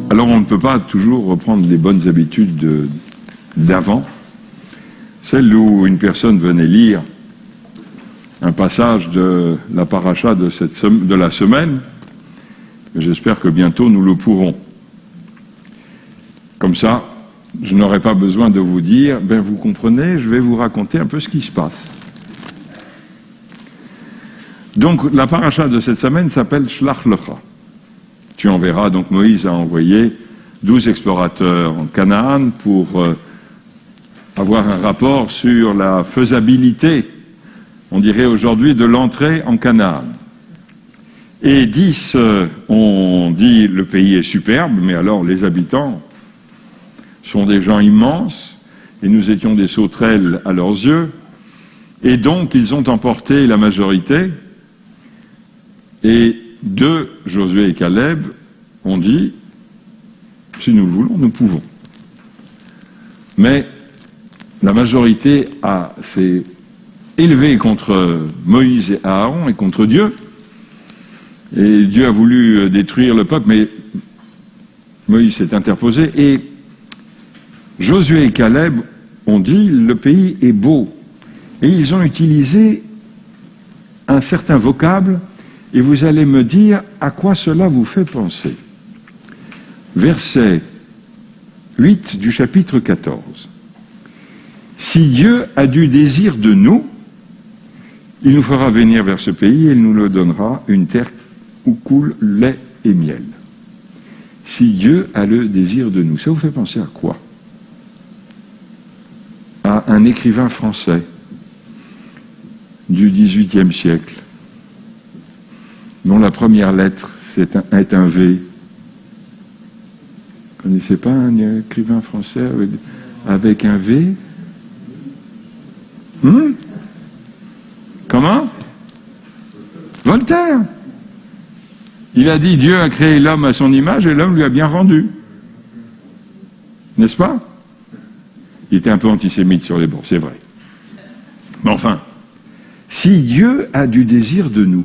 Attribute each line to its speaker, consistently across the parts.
Speaker 1: Alors on ne peut pas toujours reprendre les bonnes habitudes d'avant, celles où une personne venait lire un passage de la paracha de la semaine. J'espère que bientôt nous le pourrons. Comme ça, je n'aurai pas besoin de vous dire, ben vous comprenez, je vais vous raconter un peu ce qui se passe. Donc la paracha de cette semaine s'appelle Shlach Lecha. Tu enverras, donc Moïse a envoyé 12 explorateurs en Canaan pour avoir un rapport sur la faisabilité, on dirait aujourd'hui, de l'entrée en Canaan. Et 10 ont dit le pays est superbe, mais alors les habitants sont des gens immenses, et nous étions des sauterelles à leurs yeux, et donc ils ont emporté la majorité, et 2, Josué et Caleb, ont dit, si nous le voulons, nous pouvons. Mais la majorité s'est élevée contre Moïse et Aaron et contre Dieu, et Dieu a voulu détruire le peuple, mais Moïse s'est interposé, et Josué et Caleb ont dit, le pays est beau. Et ils ont utilisé un certain vocable, et vous allez me dire à quoi cela vous fait penser. Verset 8 du chapitre 14. Si Dieu a du désir de nous, il nous fera venir vers ce pays et il nous le donnera, une terre où coule lait et miel. Si Dieu a le désir de nous, ça vous fait penser à quoi? À un écrivain français du XVIIIe siècle, dont la première lettre est un V. Vous ne connaissez pas un écrivain français avec un V? Comment? Voltaire. Il a dit Dieu a créé l'homme à son image et l'homme lui a bien rendu. N'est-ce pas? Il était un peu antisémite sur les bords, c'est vrai. Mais enfin, si Dieu a du désir de nous,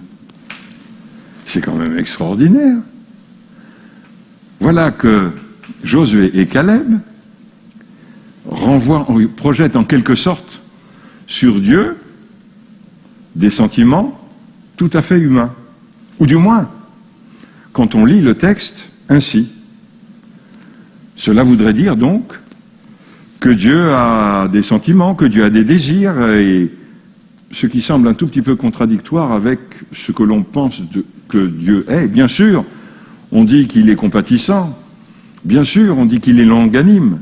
Speaker 1: c'est quand même extraordinaire. Voilà que Josué et Caleb projettent en quelque sorte sur Dieu des sentiments tout à fait humains. Ou du moins, quand on lit le texte ainsi. Cela voudrait dire donc que Dieu a des sentiments, que Dieu a des désirs, et ce qui semble un tout petit peu contradictoire avec ce que l'on pense que Dieu est. Bien sûr, on dit qu'il est compatissant, bien sûr, on dit qu'il est longanime,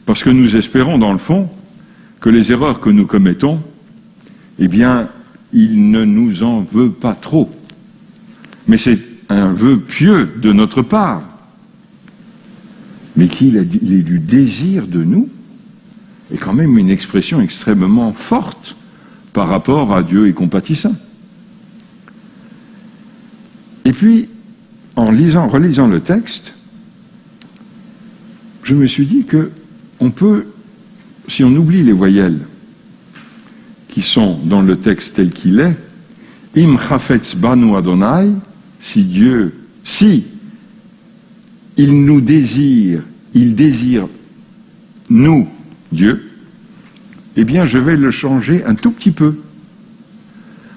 Speaker 1: parce que nous espérons dans le fond que les erreurs que nous commettons, eh bien, il ne nous en veut pas trop. Mais c'est un vœu pieux de notre part. Mais qu'il ait du désir de nous est quand même une expression extrêmement forte par rapport à Dieu et compatissant. Et puis, en relisant le texte, je me suis dit que on peut, si on oublie les voyelles qui sont dans le texte tel qu'il est, Im chafetz banu Adonai, si il nous désire, il désire nous, Dieu, eh bien je vais le changer un tout petit peu.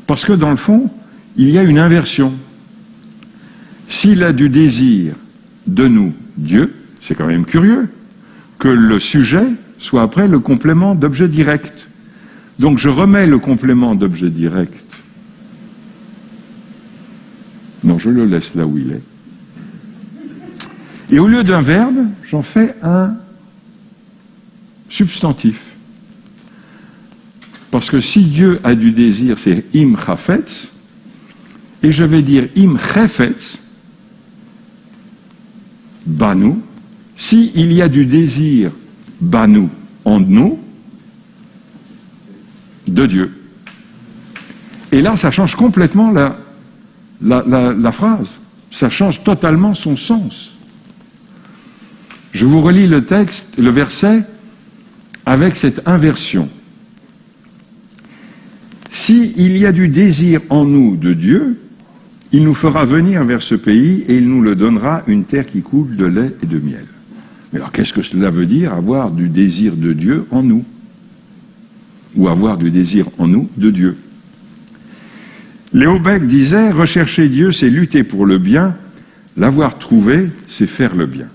Speaker 1: Parce que dans le fond, il y a une inversion. S'il a du désir de nous, Dieu, c'est quand même curieux que le sujet soit après le complément d'objet direct. Donc je remets le complément d'objet direct. Non, je le laisse là où il est. Et au lieu d'un verbe, j'en fais un substantif. Parce que si Dieu a du désir, c'est im chafetz, et je vais dire im chefetz, banu, si il y a du désir banu en nous, de Dieu. Et là, ça change complètement la phrase. Ça change totalement son sens. Je vous relis le texte, le verset, avec cette inversion. Si il y a du désir en nous de Dieu, il nous fera venir vers ce pays et il nous le donnera, une terre qui coule de lait et de miel. Mais alors qu'est-ce que cela veut dire, avoir du désir de Dieu en nous? Ou avoir du désir en nous de Dieu? Léo Beck disait, rechercher Dieu, c'est lutter pour le bien, l'avoir trouvé, c'est faire le bien.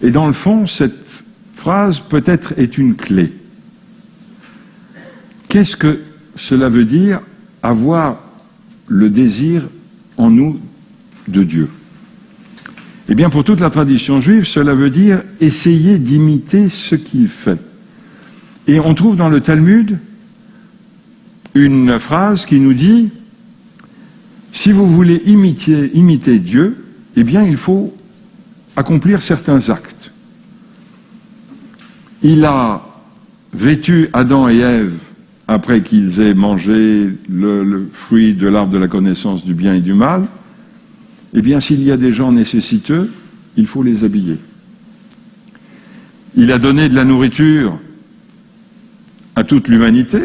Speaker 1: Et dans le fond, cette phrase peut-être est une clé. Qu'est-ce que cela veut dire, avoir le désir en nous de Dieu? Eh bien, pour toute la tradition juive, cela veut dire essayer d'imiter ce qu'il fait. Et on trouve dans le Talmud une phrase qui nous dit, si vous voulez imiter Dieu, eh bien, il faut accomplir certains actes. Il a vêtu Adam et Ève après qu'ils aient mangé le fruit de l'arbre de la connaissance du bien et du mal. Eh bien, s'il y a des gens nécessiteux, il faut les habiller. Il a donné de la nourriture à toute l'humanité,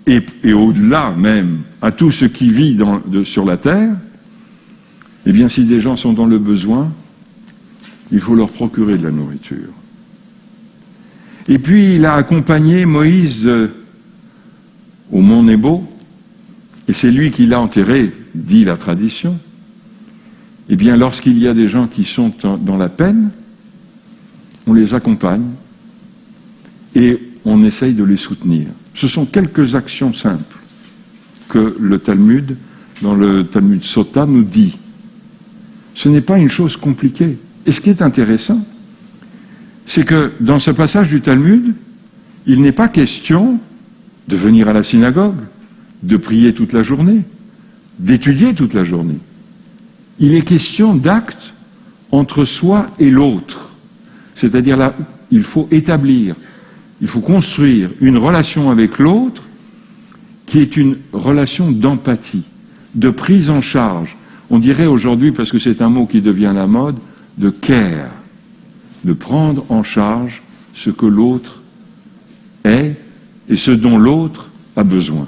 Speaker 1: et au-delà même, à tout ce qui vit sur la terre. Eh bien, si des gens sont dans le besoin, il faut leur procurer de la nourriture. Et puis, il a accompagné Moïse au mont Nebo, et c'est lui qui l'a enterré, dit la tradition. Eh bien, lorsqu'il y a des gens qui sont dans la peine, on les accompagne et on essaye de les soutenir. Ce sont quelques actions simples que le Talmud, dans le Talmud Sota, nous dit. Ce n'est pas une chose compliquée. Et ce qui est intéressant, c'est que dans ce passage du Talmud, il n'est pas question de venir à la synagogue, de prier toute la journée, d'étudier toute la journée. Il est question d'actes entre soi et l'autre. C'est-à-dire là, il faut établir, il faut construire une relation avec l'autre qui est une relation d'empathie, de prise en charge. On dirait aujourd'hui, parce que c'est un mot qui devient à la mode, de care, de prendre en charge ce que l'autre est et ce dont l'autre a besoin.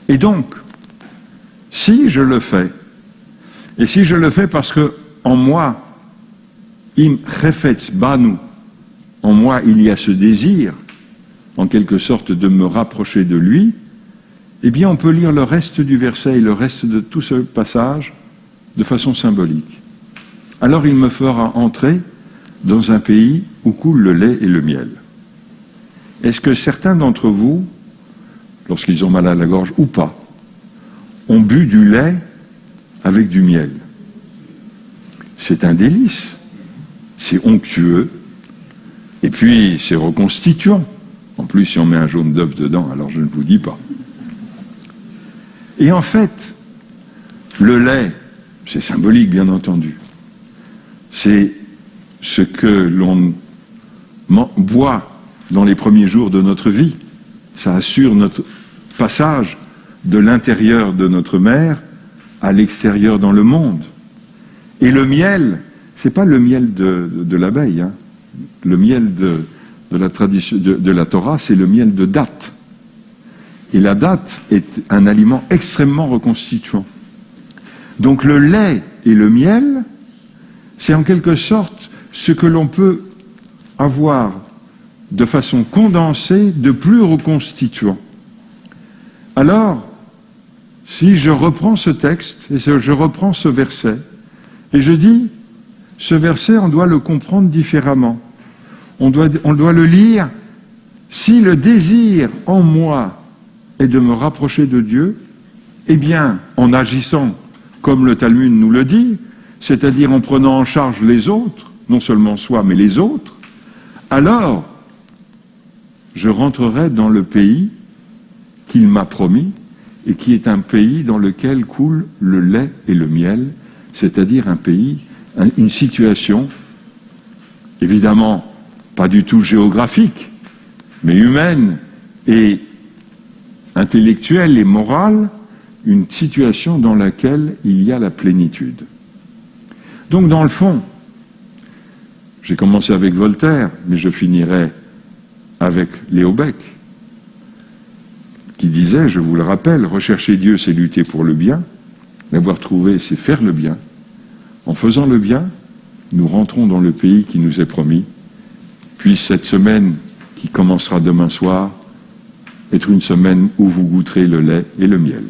Speaker 1: Et donc, si je le fais, et si je le fais parce que en moi, im chefetz banu, en moi il y a ce désir, en quelque sorte, de me rapprocher de lui, eh bien on peut lire le reste du verset et le reste de tout ce passage de façon symbolique. Alors il me fera entrer dans un pays où coule le lait et le miel. Est-ce que certains d'entre vous, lorsqu'ils ont mal à la gorge ou pas, ont bu du lait avec du miel? C'est un délice, c'est onctueux, et puis c'est reconstituant. En plus, si on met un jaune d'œuf dedans, alors je ne vous dis pas. Et en fait, le lait, c'est symbolique bien entendu, c'est ce que l'on boit dans les premiers jours de notre vie. Ça assure notre passage de l'intérieur de notre mère à l'extérieur dans le monde. Et le miel, c'est pas le miel de l'abeille, hein. Le miel de la tradition de la Torah, c'est le miel de date. Et la date est un aliment extrêmement reconstituant. Donc le lait et le miel, c'est en quelque sorte ce que l'on peut avoir de façon condensée de plus reconstituant. Alors, si je reprends ce texte, et je reprends ce verset, et je dis, ce verset, on doit le comprendre différemment. On doit le lire, si le désir en moi est de me rapprocher de Dieu, eh bien, en agissant comme le Talmud nous le dit, c'est-à-dire en prenant en charge les autres, non seulement soi, mais les autres, alors, je rentrerai dans le pays qu'il m'a promis, et qui est un pays dans lequel coule le lait et le miel, c'est-à-dire un pays, une situation, évidemment pas du tout géographique, mais humaine et intellectuelle et morale, une situation dans laquelle il y a la plénitude. Donc dans le fond, j'ai commencé avec Voltaire, mais je finirai avec Léo Beck. qui disait, je vous le rappelle, rechercher Dieu, c'est lutter pour le bien. L'avoir trouvé, c'est faire le bien. En faisant le bien, nous rentrons dans le pays qui nous est promis. Puis cette semaine qui commencera demain soir, être une semaine où vous goûterez le lait et le miel.